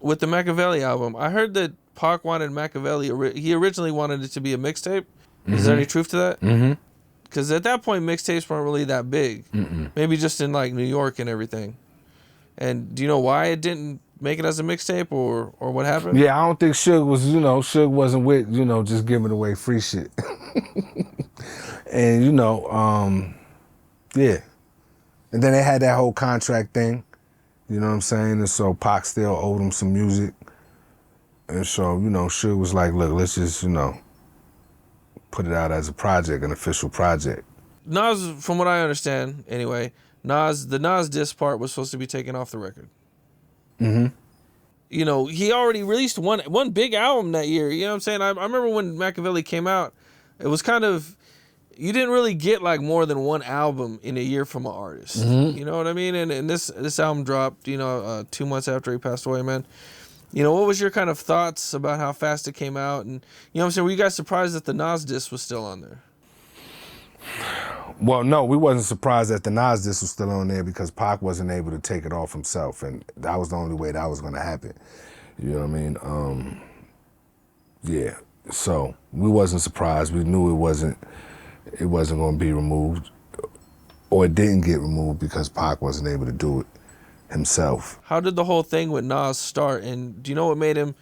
with the Machiavelli album, I heard that Pac wanted Machiavelli, he originally wanted it to be a mixtape. Is there any truth to that? Mm-hmm. Because at that point, mixtapes weren't really that big. Mm-mm. Maybe just in like New York and everything. And do you know why it didn't make it as a mixtape or what happened? Yeah, I don't think Suge was, Suge wasn't with, just giving away free shit. And, yeah. And then they had that whole contract thing, you know what I'm saying? And so Pac still owed him some music. And so, Suge was like, look, let's just, put it out as a project, an official project. Nas, from what I understand, anyway, the Nas Disc part was supposed to be taken off the record. Mm-hmm. He already released one big album that year. You know what I'm saying? I remember when Machiavelli came out, it was kind of, you didn't really get like more than one album in a year from an artist. Mm-hmm. You know what I mean? And this album dropped, 2 months after he passed away, man. What was your kind of thoughts about how fast it came out? And, you know what I'm saying? Were you guys surprised that the Nas Disc was still on there? Well, no, we wasn't surprised that the Nas Disc was still on there because Pac wasn't able to take it off himself, and that was the only way that was going to happen. You know what I mean? Yeah. So we wasn't surprised. We knew it wasn't going to be removed, or it didn't get removed because Pac wasn't able to do it himself. How did the whole thing with Nas start? And do you know what made him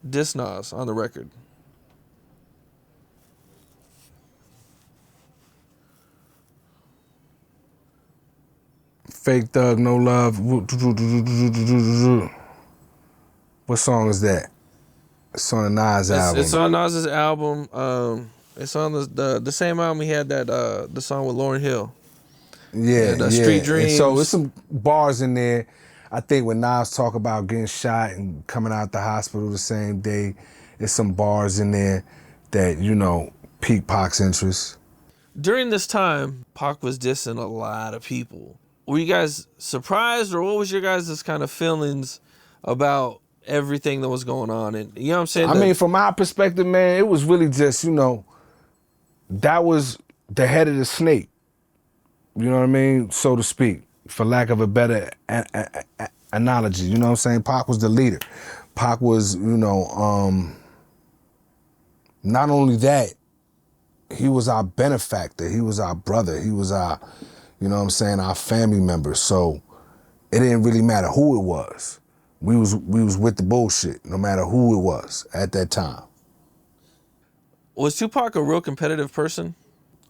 diss Nas on the record? Fake Thug, No Love. What song is that? It's on the Nas album. It's on Nas's album. It's on the same album he had that the song with Lauryn Hill. Yeah, and, Street Dreams. And so there's some bars in there. I think when Nas talk about getting shot and coming out the hospital the same day, there's some bars in there that, pique Pac's interest. During this time, Pac was dissing a lot of people. Were you guys surprised, or what was your guys' kind of feelings about everything that was going on? And you know what I'm saying? I mean, from my perspective, man, it was really just, that was the head of the snake. You know what I mean? So to speak, for lack of a better analogy. You know what I'm saying? Pac was the leader. Pac was, not only that, he was our benefactor. He was our brother. He was our, our family member. So it didn't really matter who it was. We was with the bullshit, no matter who it was at that time. Was Tupac a real competitive person?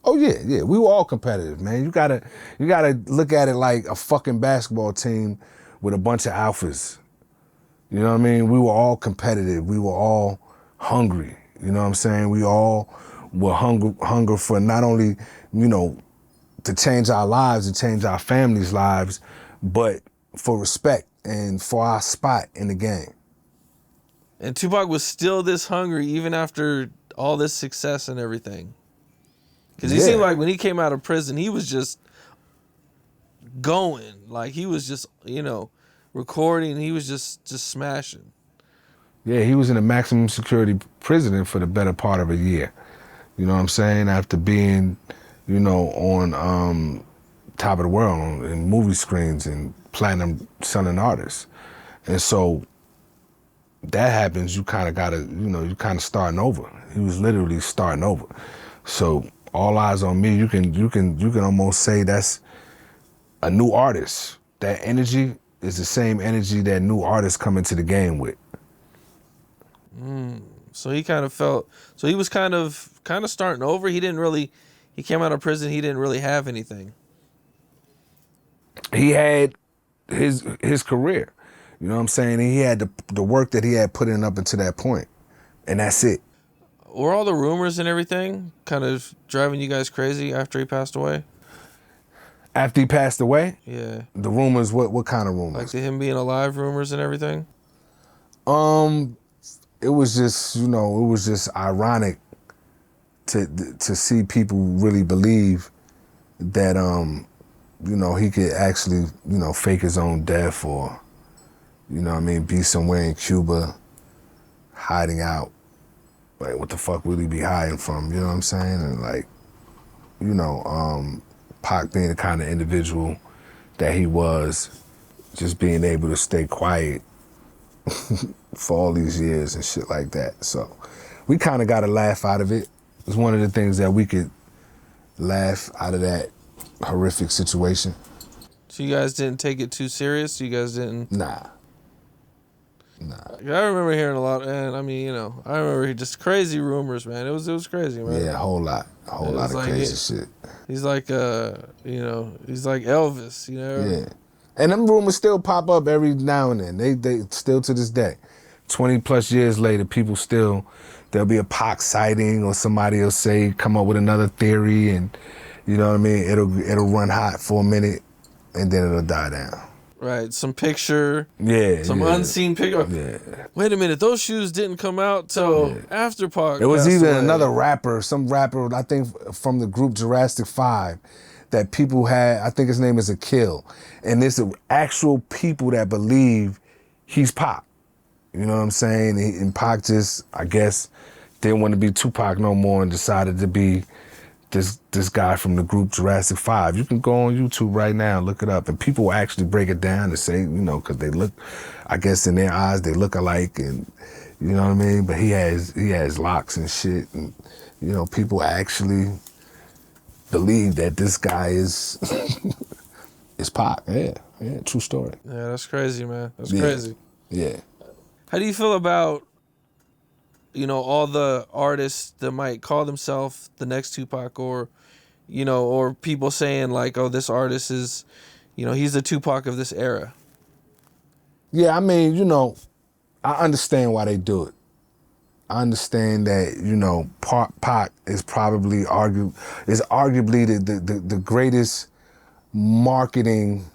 Oh yeah. We were all competitive, man. You gotta look at it like a fucking basketball team with a bunch of alphas. You know what I mean? We were all competitive. We were all hungry. You know what I'm saying? We all were hunger for not only, to change our lives and change our families' lives, but for respect and for our spot in the game. And Tupac was still this hungry even after all this success and everything. Because he seemed like when he came out of prison, he was just going. Like he was just, recording. He was just smashing. Yeah, he was in a maximum security prison for the better part of a year. You know what I'm saying? After being, on top of the world in movie screens and platinum selling artists. And so that happens, you kind of gotta, you kind of starting over. He was literally starting over. So all eyes on me, you can almost say that's a new artist. That energy is the same energy that new artists come into the game with. So he kind of felt, so he was kind of starting over. He came out of prison, he didn't really have anything. He had his career, you know what I'm saying? And he had the work that he had put in up until that point, and that's it. Were all the rumors and everything kind of driving you guys crazy after he passed away? After he passed away? Yeah. The rumors, what kind of rumors? Like the him being alive rumors and everything? It was just ironic to see people really believe that he could actually, fake his own death or, be somewhere in Cuba hiding out. Like, what the fuck would he be hiding from? You know what I'm saying? And like, Pac being the kind of individual that he was, just being able to stay quiet for all these years and shit like that. So we kind of got a laugh out of it. It's one of the things that we could laugh out of that horrific situation. So you guys didn't take it too serious? You guys didn't? Nah. I remember hearing a lot, and I mean, you know, I remember just crazy rumors, man. It was crazy, man. Yeah, a whole lot of like crazy shit. He's like, you know, he's like Elvis, you know. Yeah, and them rumors still pop up every now and then. They still to this day, 20 plus years later, people still, there'll be a Pac sighting or somebody will say, come up with another theory, and you know what I mean. It'll run hot for a minute, and then it'll die down. Right, some picture. Yeah. Some unseen picture. Yeah. Wait a minute, those shoes didn't come out till after Pac. It was passed even away. another rapper, some rapper, I think from the group Jurassic 5, that people had, I think his name is Akil. And there's actual people that believe he's Pac. You know what I'm saying? And Pac just, I guess, didn't want to be Tupac no more and decided to be this guy from the group Jurassic 5. You can go on YouTube right now and look it up. And people actually break it down and say, you know, because they look, I guess in their eyes, they look alike and, you know what I mean? But he has locks and shit. And, you know, people actually believe that this guy is Pac. Yeah, true story. Yeah, that's crazy, man. That's crazy. Yeah. How do you feel about, you know, all the artists that might call themselves the next Tupac, or, you know, or people saying like, oh, this artist is, you know, he's the Tupac of this era? Yeah, I mean, you know, I understand why they do it. I understand that, you know, Pac is probably arguably the greatest marketing,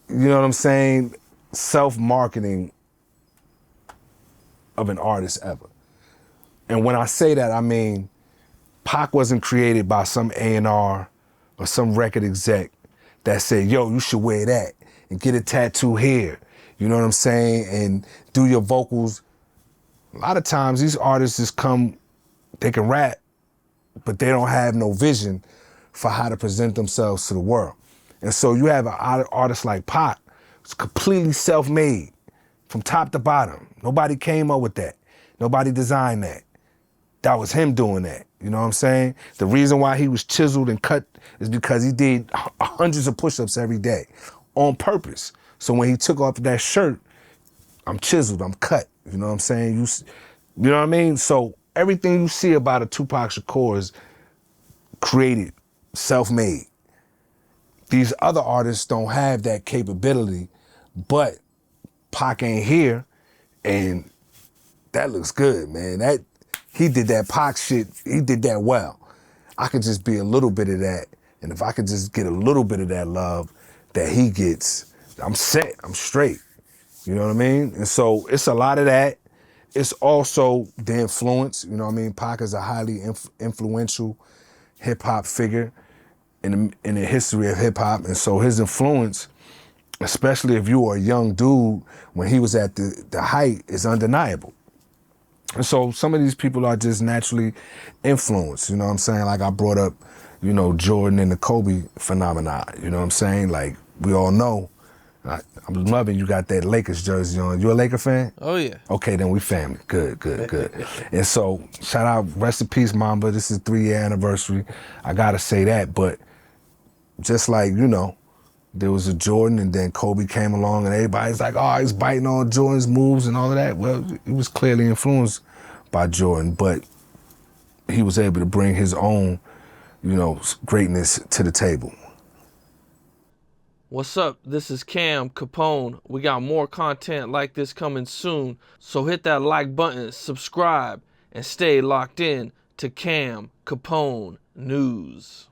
you know what I'm saying, self-marketing of an artist ever. And when I say that, I mean, Pac wasn't created by some A&R or some record exec that said, yo, you should wear that and get a tattoo here. You know what I'm saying? And do your vocals. A lot of times these artists just come, they can rap, but they don't have no vision for how to present themselves to the world. And so you have an artist like Pac, it's completely self-made from top to bottom. Nobody came up with that. Nobody designed that. That was him doing that. You know what I'm saying? The reason why he was chiseled and cut is because he did hundreds of push-ups every day on purpose. So when he took off that shirt, I'm chiseled, I'm cut. You know what I'm saying? You know what I mean? So everything you see about a Tupac Shakur is created, self-made. These other artists don't have that capability, but Pac ain't here, and that looks good, man. He did that Pac shit, he did that well. I could just be a little bit of that, and if I could just get a little bit of that love that he gets, I'm set, I'm straight. You know what I mean? And so it's a lot of that. It's also the influence, you know what I mean? Pac is a highly influential hip-hop figure in the history of hip-hop, and so his influence, especially if you were a young dude when he was at the height, is undeniable. And so some of these people are just naturally influenced, you know what I'm saying? Like I brought up, you know, Jordan and the Kobe phenomenon, you know what I'm saying? Like we all know, I'm loving you got that Lakers jersey on. You a Laker fan? Oh, yeah. Okay, then we family. Good. And so shout out, rest in peace, Mamba. This is 3-year anniversary. I gotta say that, but just like, you know, there was a Jordan and then Kobe came along and everybody's like, oh, he's biting on Jordan's moves and all of that. Well, he was clearly influenced by Jordan, but he was able to bring his own, you know, greatness to the table. What's up? This is Cam Capone. We got more content like this coming soon, so hit that like button, subscribe, and stay locked in to Cam Capone News.